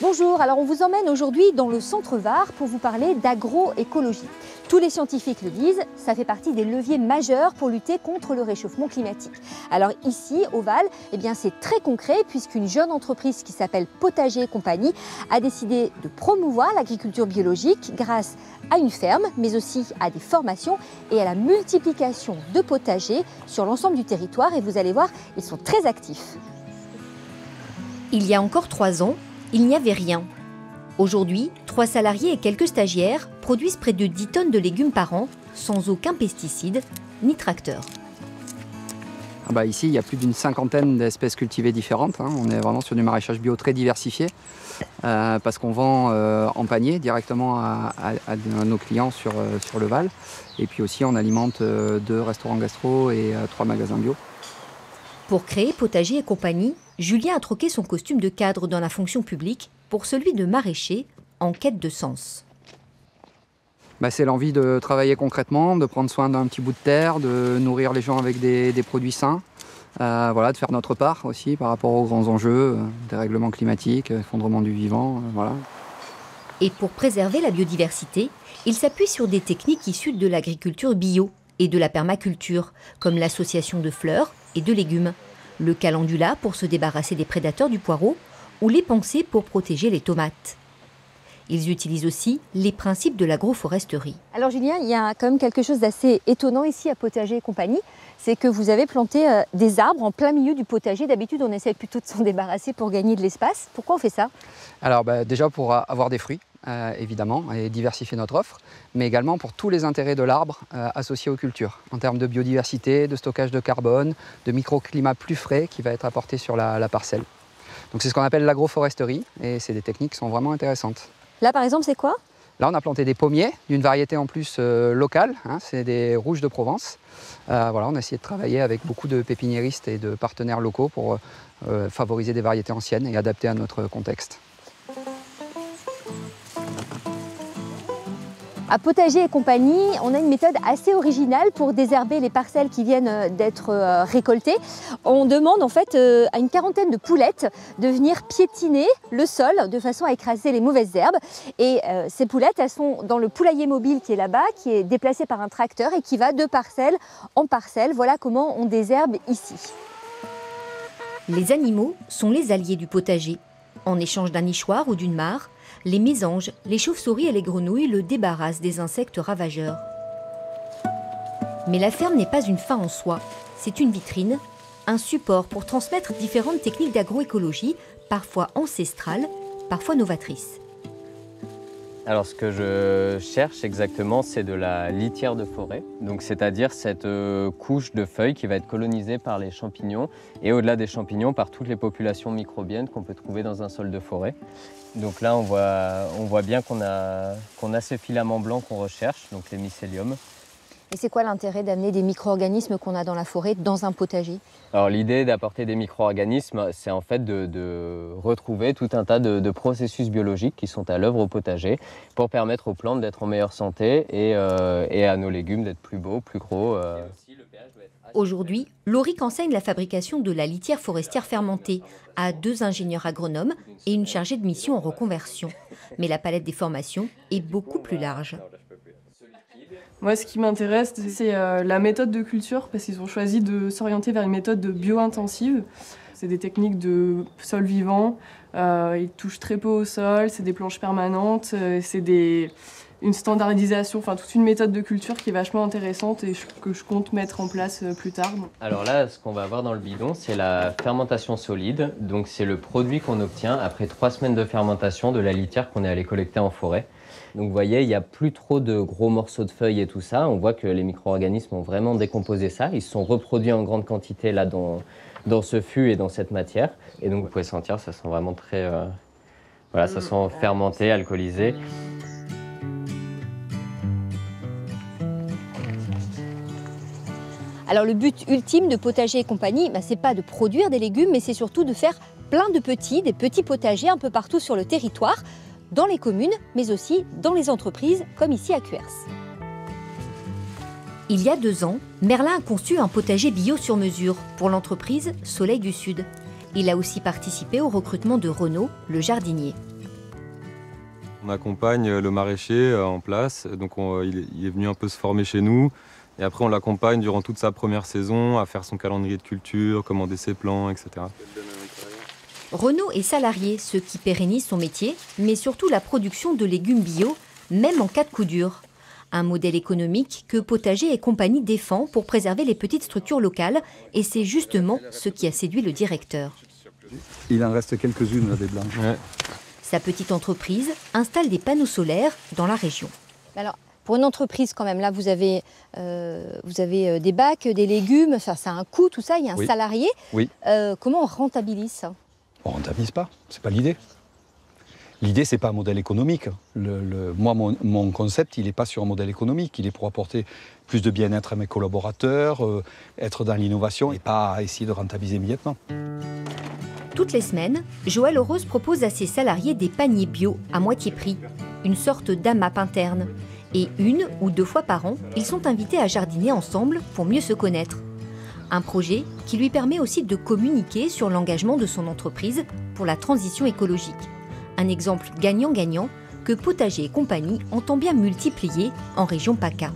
Bonjour, alors on vous emmène aujourd'hui dans le centre Var pour vous parler d'agroécologie. Tous les scientifiques le disent, ça fait partie des leviers majeurs pour lutter contre le réchauffement climatique. Alors ici, au Val, c'est très concret puisqu'une jeune entreprise qui s'appelle Potager et Compagnie a décidé de promouvoir l'agriculture biologique grâce à une ferme, mais aussi à des formations et à la multiplication de potagers sur l'ensemble du territoire. Et vous allez voir, ils sont très actifs. Il y a encore 3 ans, il n'y avait rien. Aujourd'hui, 3 salariés et quelques stagiaires produisent près de 10 tonnes de légumes par an, sans aucun pesticide ni tracteur. Ici, il y a plus d'une 50aine d'espèces cultivées différentes. On est vraiment sur du maraîchage bio très diversifié parce qu'on vend en panier directement à nos clients sur le Val. Et puis aussi, on alimente 2 restaurants gastro et 3 magasins bio. Pour créer Potager et Compagnie, Julien a troqué son costume de cadre dans la fonction publique pour celui de maraîcher en quête de sens. C'est l'envie de travailler concrètement, de prendre soin d'un petit bout de terre, de nourrir les gens avec des produits sains, de faire notre part aussi par rapport aux grands enjeux, dérèglement climatique, effondrement du vivant. Et pour préserver la biodiversité, il s'appuie sur des techniques issues de l'agriculture bio et de la permaculture, comme l'association de fleurs et de légumes, le calendula pour se débarrasser des prédateurs du poireau ou les pensées pour protéger les tomates. Ils utilisent aussi les principes de l'agroforesterie. Alors Julien, il y a quand même quelque chose d'assez étonnant ici à Potager et Compagnie, c'est que vous avez planté des arbres en plein milieu du potager. D'habitude, on essaie plutôt de s'en débarrasser pour gagner de l'espace. Pourquoi on fait ça? Alors déjà pour avoir des fruits, évidemment, et diversifier notre offre, mais également pour tous les intérêts de l'arbre associés aux cultures, en termes de biodiversité, de stockage de carbone, de microclimat plus frais qui va être apporté sur la parcelle. Donc c'est ce qu'on appelle l'agroforesterie, et c'est des techniques qui sont vraiment intéressantes. Là, par exemple, c'est quoi? Là, on a planté des pommiers d'une variété en plus locale, c'est des rouges de Provence. On a essayé de travailler avec beaucoup de pépiniéristes et de partenaires locaux pour favoriser des variétés anciennes et adapter à notre contexte. À Potager et Compagnie, on a une méthode assez originale pour désherber les parcelles qui viennent d'être récoltées. On demande en fait à une 40aine de poulettes de venir piétiner le sol de façon à écraser les mauvaises herbes. Et ces poulettes, elles sont dans le poulailler mobile qui est là-bas, qui est déplacé par un tracteur et qui va de parcelle en parcelle. Voilà comment on désherbe ici. Les animaux sont les alliés du potager. En échange d'un nichoir ou d'une mare, les mésanges, les chauves-souris et les grenouilles le débarrassent des insectes ravageurs. Mais la ferme n'est pas une fin en soi, c'est une vitrine, un support pour transmettre différentes techniques d'agroécologie, parfois ancestrales, parfois novatrices. Alors ce que je cherche exactement, c'est de la litière de forêt, donc c'est-à-dire cette couche de feuilles qui va être colonisée par les champignons et au-delà des champignons par toutes les populations microbiennes qu'on peut trouver dans un sol de forêt. Donc là on voit bien qu'on a ces filaments blancs qu'on recherche, donc les mycéliums. Et c'est quoi l'intérêt d'amener des micro-organismes qu'on a dans la forêt dans un potager? Alors l'idée d'apporter des micro-organismes, c'est en fait de retrouver tout un tas de processus biologiques qui sont à l'œuvre au potager pour permettre aux plantes d'être en meilleure santé et à nos légumes d'être plus beaux, plus gros. Aujourd'hui, Loric enseigne la fabrication de la litière forestière fermentée à 2 ingénieurs agronomes et une chargée de mission en reconversion. Mais la palette des formations est beaucoup plus large. Moi, ce qui m'intéresse, c'est la méthode de culture, parce qu'ils ont choisi de s'orienter vers une méthode de bio-intensive. C'est des techniques de sol vivant, ils touchent très peu au sol, c'est des planches permanentes, c'est une standardisation, enfin toute une méthode de culture qui est vachement intéressante et que je compte mettre en place plus tard. Alors là, ce qu'on va avoir dans le bidon, c'est la fermentation solide. Donc c'est le produit qu'on obtient après 3 semaines de fermentation de la litière qu'on est allé collecter en forêt. Donc vous voyez, il n'y a plus trop de gros morceaux de feuilles et tout ça. On voit que les micro-organismes ont vraiment décomposé ça. Ils se sont reproduits en grande quantité là dans ce fût et dans cette matière. Et donc vous pouvez sentir, ça sent vraiment très... ça sent fermenté, alcoolisé. Alors le but ultime de Potager et Compagnie, c'est pas de produire des légumes, mais c'est surtout de faire plein de des petits potagers un peu partout sur le territoire, dans les communes, mais aussi dans les entreprises, comme ici à Cuers. Il y a 2 ans, Merlin a conçu un potager bio sur mesure pour l'entreprise Soleil du Sud. Il a aussi participé au recrutement de Renaud, le jardinier. On accompagne le maraîcher en place, donc il est venu un peu se former chez nous. Et après, on l'accompagne durant toute sa première saison à faire son calendrier de culture, commander ses plants, etc. Renaud est salarié, ce qui pérennise son métier, mais surtout la production de légumes bio, même en cas de coup dur. Un modèle économique que Potager et compagnie défend pour préserver les petites structures locales, et c'est justement ce qui a séduit le directeur. Il en reste quelques-unes là, des blancs. Ouais. Sa petite entreprise installe des panneaux solaires dans la région. Alors, pour une entreprise quand même, là vous avez des bacs, des légumes, ça a un coût, tout ça, il y a un salarié. Oui. Comment on rentabilise ça? On ne rentabilise pas, c'est pas l'idée. L'idée, c'est pas un modèle économique. Moi, mon concept, il n'est pas sur un modèle économique. Il est pour apporter plus de bien-être à mes collaborateurs, être dans l'innovation et pas essayer de rentabiliser immédiatement. Toutes les semaines, Joël Heureuse propose à ses salariés des paniers bio à moitié prix, une sorte d'AMAP interne. Et 1 ou 2 fois par an, ils sont invités à jardiner ensemble pour mieux se connaître. Un projet qui lui permet aussi de communiquer sur l'engagement de son entreprise pour la transition écologique. Un exemple gagnant-gagnant que Potager et compagnie entend bien multiplier en région PACA.